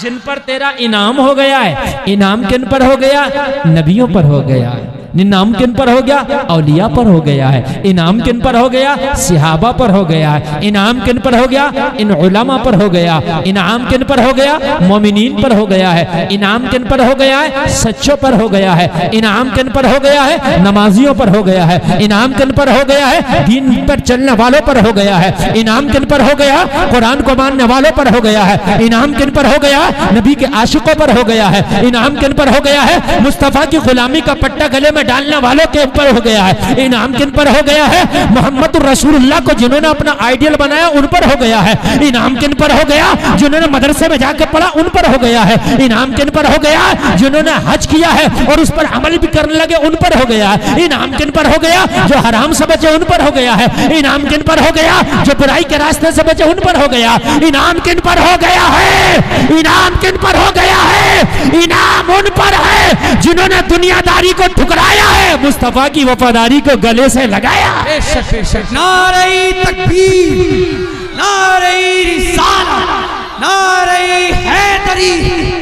जिन पर तेरा इनाम हो गया है। इनाम किन पर हो गया? नबियों पर हो गया है। इनाम किन पर हो गया? औलिया पर हो गया है। इनाम किन पर हो गया? सिहाबा पर हो गया है। इनाम किन पर हो गया? इन उलमा पर हो गया। इनाम किन पर हो गया? मोमिनीन पर हो गया है। इनाम किन पर हो गया है? सच्चों पर हो गया है। इनाम किन पर हो गया है? नमाजियों पर हो गया है। इनाम किन पर हो गया है? दीन पर चलने वालों पर हो गया है। इनाम किन पर हो गया? कुरान को मानने वालों पर हो गया है। इनाम किन पर हो गया? नबी के आशिकों पर हो गया है। इनाम किन पर हो गया है? मुस्तफा की गुलामी का पट्टा गले में डालने वालों के ऊपर हो गया है। इनाम किन पर हो गया है? मोहम्मद रसूलुल्लाह को जिन्होंने अपना आइडियल बनाया उन पर हो गया है। इनाम किन पर हो गया? जिन्होंने मदरसे में जाकर पढ़ा उन पर हो गया है। इनाम किन पर हो गया? जिन्होंने हज किया है और उस पर अमल भी करने लगे उन पर हो गया है। इनाम किन पर हो गया? जो हराम से बचे उन पर हो गया है। इनाम किन पर हो गया? जो बुराई के रास्ते से बचे उन पर हो गया। इनाम किन पर हो गया है? इनाम किन पर हो गया है? इनाम उन पर है जिन्होंने दुनियादारी को ठुकराया है, मुस्तफा की वफादारी को गले से लगाया। नारे तकबीर, नारे रिसालत, नारे हैदरी,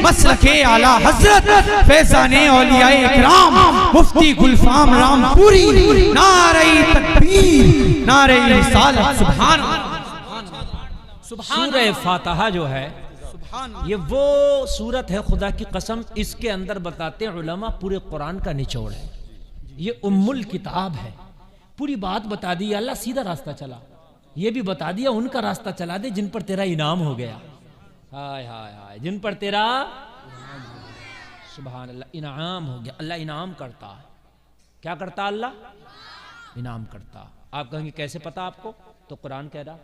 मसलके आला हजरत फैज़ाने औलियाए इकराम मुफ्ती गुलफाम रामपुरी। नारे तकबीर, नारे रिसालत। सुभान सूरह फातिहा जो है ये वो सूरत है, खुदा की कसम इसके अंदर बताते हैं उलमा पूरे कुरान का निचोड़ है। ये उम्मुल किताब है, पूरी बात बता दी। अल्लाह सीधा रास्ता चला, ये भी बता दिया उनका रास्ता चला दे जिन पर तेरा इनाम हो गया। हाय हाय हाय, जिन पर तेरा सुभान अल्लाह, इनाम हो गया। अल्लाह इनाम करता है। क्या करता है अल्लाह? इनाम करता। आप कहेंगे कैसे पता आपको? तो कुरान कह रहा,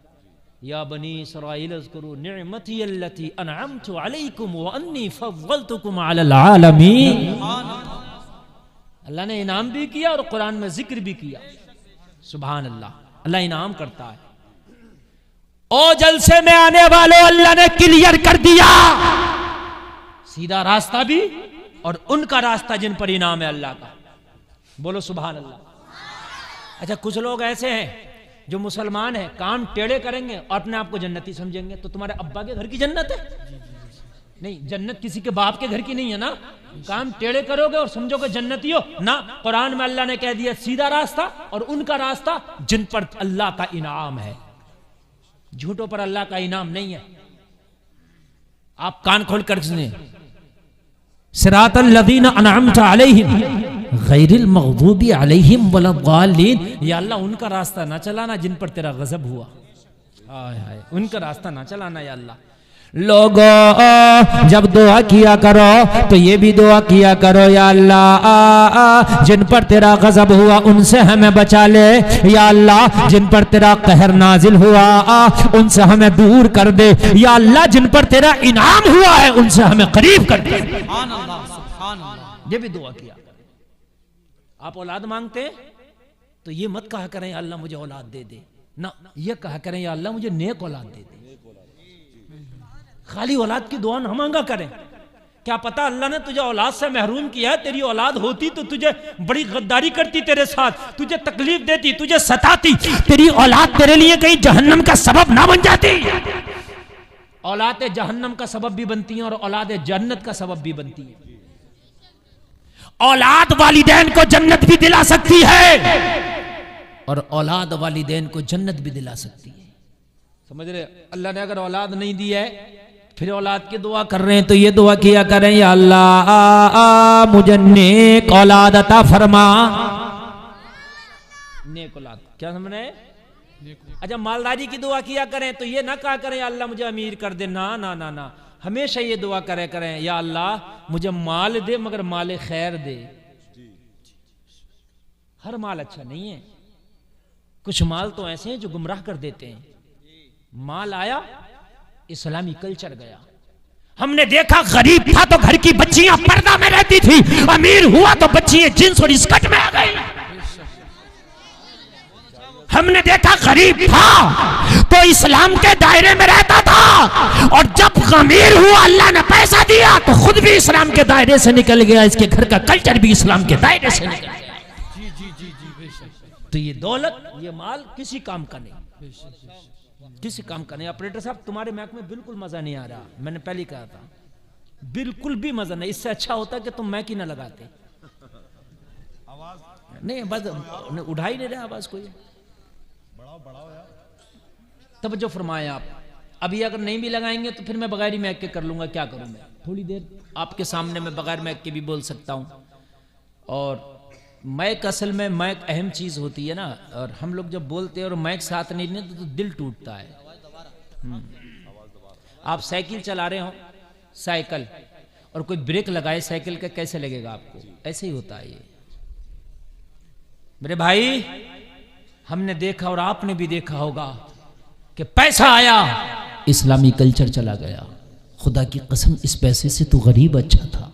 या बनी इसराइल अज़्कुरू निअमती अल्लती अनअमतु अलैकुम व अन्नी फज़्ज़लतुकुम अलल आलमीन। अल्लाह ने इनाम भी किया और कुरान में जिक्र भी किया। सुभान अल्लाह, अल्लाह इनाम करता है। ओ जलसे में आने वालों, अल्लाह ने क्लियर कर दिया सीधा रास्ता भी और उनका रास्ता जिन पर इनाम है अल्लाह का। बोलो सुभान अल्लाह। अच्छा, कुछ लोग ऐसे हैं जो मुसलमान हैं, काम टेढ़े करेंगे और अपने आप को जन्नती समझेंगे। तो तुम्हारे अब्बा के घर की जन्नत है? नहीं, जन्नत किसी के बाप के घर की नहीं है ना। काम टेढ़े करोगे और समझोगे जन्नती हो ना। कुरान में अल्लाह ने कह दिया सीधा रास्ता और उनका रास्ता जिन पर अल्लाह का इनाम है। झूठों पर अल्लाह का इनाम नहीं है। आप कान खोल कर सुनिए, सिरातल लज़ीना अनअमता अलैहिम गैरिल मग़दूबी अलैहिम वलद्दालीन। या अल्लाह उनका रास्ता ना चलाना जिन पर तेरा गज़ब हुआ। हाय हाय, उनका रास्ता ना चलाना या अल्लाह। लोगों, जब दुआ किया करो तो ये भी दुआ किया करो, या अल्लाह जिन पर तेरा गजब हुआ उनसे हमें बचा ले। या अल्लाह जिन पर तेरा कहर नाजिल हुआ उनसे हमें दूर कर दे। या अल्लाह जिन पर तेरा इनाम हुआ है उनसे हमें करीब कर दे। ये भी दुआ किया। आप औलाद मांगते तो ये मत कहा करें अल्लाह मुझे औलाद दे दे ना, ये कहा करें या अल्लाह मुझे नेक औलाद दे दे। खाली औलाद की दुआ ना मांगा करें। क्या पता अल्लाह ने तुझे औलाद से महरूम किया है, तेरी औलाद होती तो तुझे बड़ी गद्दारी करती तेरे साथ, तुझे तकलीफ देती, तुझे सताती। तेरी औलाद तेरे लिए कहीं जहन्नम का सबब ना बन जाती। औलाद जहन्नम का सबब भी बनती है और औलाद जन्नत का सबब भी बनती है। औलाद वालिदैन को जन्नत भी दिला सकती है और औलाद वालिदैन को जन्नत भी दिला सकती है। समझ रहे? अल्लाह ने अगर औलाद नहीं दी है फिर औलाद की दुआ कर रहे हैं तो ये दुआ किया करें, या अल्लाह मुझे नेक औलाद अता फरमा। नेक औलाद क्या समझ रहे? अच्छा, मालदारी की दुआ किया करें तो ये ना कहा करें या अल्लाह मुझे अमीर कर दे। ना ना ना ना, हमेशा ये दुआ करें या अल्लाह मुझे माल दे मगर माल खैर दे। हर माल अच्छा नहीं है, कुछ माल तो ऐसे हैं जो गुमराह कर देते हैं। माल आया, इस्लामी कल्चर गया। हमने देखा गरीब था तो घर की बच्चियां पर्दा में रहती थी, अमीर हुआ तो बच्चियां जींस और स्कर्ट में आ गई। हमने देखा गरीब था तो इस्लाम के दायरे में रहता था और जब अमीर हुआ अल्लाह ने पैसा दिया तो खुद भी इस्लाम के दायरे से निकल गया। इसके घर का कल्चर भी इस्लाम के दायरे से निकल गया। तो ये दौलत, ये माल किसी काम का नहीं, किसी काम का नहीं। ऑपरेटर साहब, तुम्हारे मैक में बिल्कुल मजा नहीं आ रहा। मैंने पहले कहा था बिल्कुल भी मजा नहीं। इससे अच्छा होता कि तुम मैक ही ना लगाते। नहीं, बस उठा ही नहीं रहे आवाज कोई। तब जो फरमाया आप, अभी अगर नहीं भी लगाएंगे तो फिर मैं बगैर ही मैक के कर लूंगा। क्या करूं मैं? थोड़ी देर आपके सामने मैं बगैर मैक के भी बोल सकता हूं। और मैक असल में मैक अहम चीज होती है ना, और हम लोग जब बोलते हैं और मैक साथ नहीं देते तो दिल टूटता है। आप साइकिल चला रहे हो, साइकिल, और कोई ब्रेक लगाए साइकिल का, कैसे लगेगा आपको? ऐसे ही होता है ये। मेरे भाई, हमने देखा और आपने भी देखा होगा कि पैसा आया, इस्लामी कल्चर चला गया। खुदा की कसम, इस पैसे से तो गरीब अच्छा था,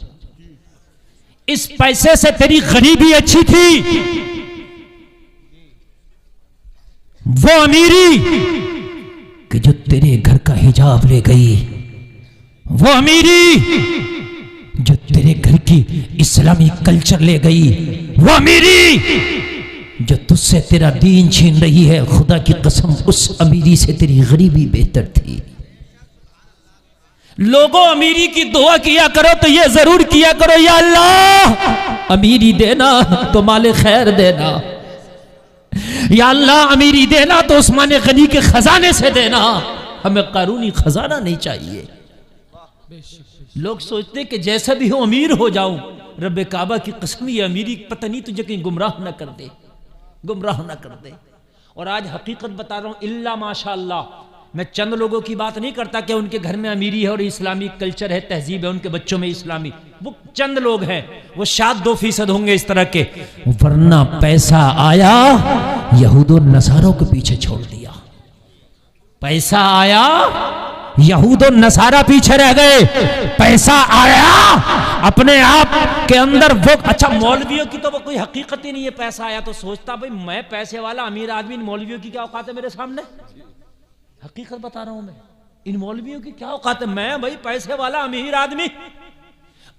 इस पैसे से तेरी गरीबी अच्छी थी। वो अमीरी कि जो तेरे घर का हिजाब ले गई, वो अमीरी जो तेरे घर की इस्लामी कल्चर ले गई, वो अमीरी जो तुझसे तेरा दीन छीन रही है। खुदा की कसम, उस अमीरी से तेरी गरीबी बेहतर थी। लोगों, अमीरी की दुआ किया करो तो ये जरूर किया करो, या अल्लाह अमीरी देना तो माले खैर देना। या अल्लाह अमीरी देना तो उस्मान गनी के खजाने से देना, हमें कारूनी खजाना नहीं चाहिए। लोग सोचते कि जैसा भी हो अमीर हो जाऊं। रब्बे काबा की कसम, ये अमीरी पता नहीं तुझे कहीं गुमराह ना कर दे, गुमराह ना कर दे। और आज हकीकत बता रहा हूं, इल्ला माशाअल्लाह, मैं चंद लोगों की बात नहीं करता कि उनके घर में अमीरी है और इस्लामी कल्चर है, तहजीब है, उनके बच्चों में इस्लामी। वो चंद लोग हैं, वो शायद 2% होंगे इस तरह के, वरना पैसा आया यहूदों नसारों के पीछे छोड़ दिया। पैसा आया यहूदों नसारा पीछे रह गए। पैसा आया अपने आप के अंदर वो। अच्छा, मौलवियों की तो वो कोई हकीकत ही नहीं है। पैसा आया तो सोचता भाई मैं पैसे वाला अमीर आदमी, इन मौलवियों की क्या औकात है मेरे सामने। हकीकत बता रहा हूं मैं, इन मौलवियों की क्या औकात है। मैं भाई पैसे वाला अमीर आदमी।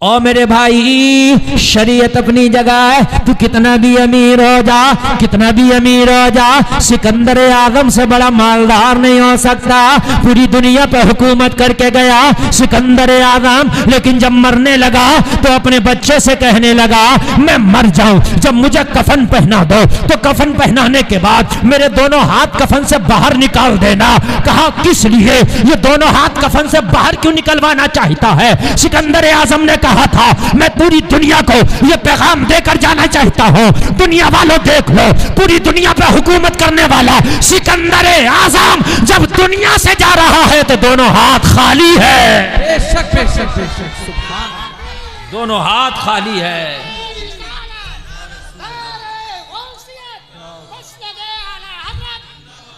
ओ मेरे भाई, शरीयत अपनी जगह है, तू कितना भी अमीर हो जा, कितना भी अमीर हो जा, सिकंदर आजम से बड़ा मालदार नहीं हो सकता। पूरी दुनिया पे हुकूमत करके गया सिकंदर आजम, लेकिन जब मरने लगा तो अपने बच्चे से कहने लगा मैं मर जाऊं, जब मुझे कफन पहना दो तो कफन पहनाने के बाद मेरे दोनों हाथ कफन से बाहर निकाल देना। कहा किस लिए? ये दोनों हाथ कफन से बाहर क्यों निकलवाना चाहता है? सिकंदर आजम ने कहा था मैं पूरी दुनिया को ये पैगाम देकर जाना चाहता हूं, दुनिया वालों देख लो, पूरी दुनिया पे हुकूमत करने वाला सिकंदर आजम जब दुनिया से जा रहा है तो दोनों हाथ खाली है। बेशक बेशक बेशक, सुभान अल्लाह। दोनों हाथ खाली है।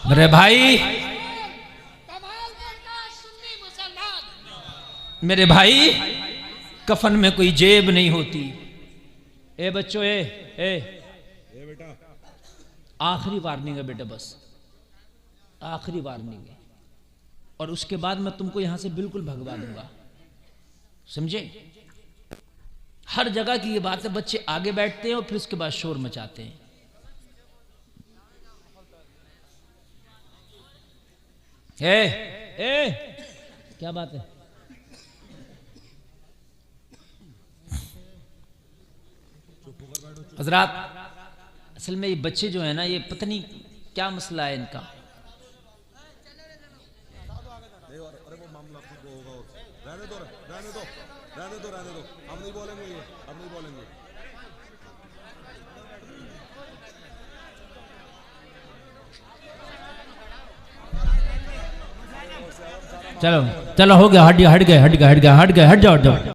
मेरे भाई, मेरे भाई, कफन में कोई जेब नहीं होती। ए बच्चों, ए बेटा, आखिरी वार्निंग है बेटा, बस आखिरी वार्निंग है, और उसके बाद मैं तुमको यहां से बिल्कुल भगवा दूंगा, समझे। हर जगह की ये बात है, बच्चे आगे बैठते हैं और फिर उसके बाद शोर मचाते हैं। क्या बात है? हजरात, असल में ये बच्चे जो है ना, ये पता नहीं क्या मसला है इनका। चलो चलो, हो गया, हट गया, हट गए, हट गए, हट गए, हट गए, हट जाओ, हट जाओ।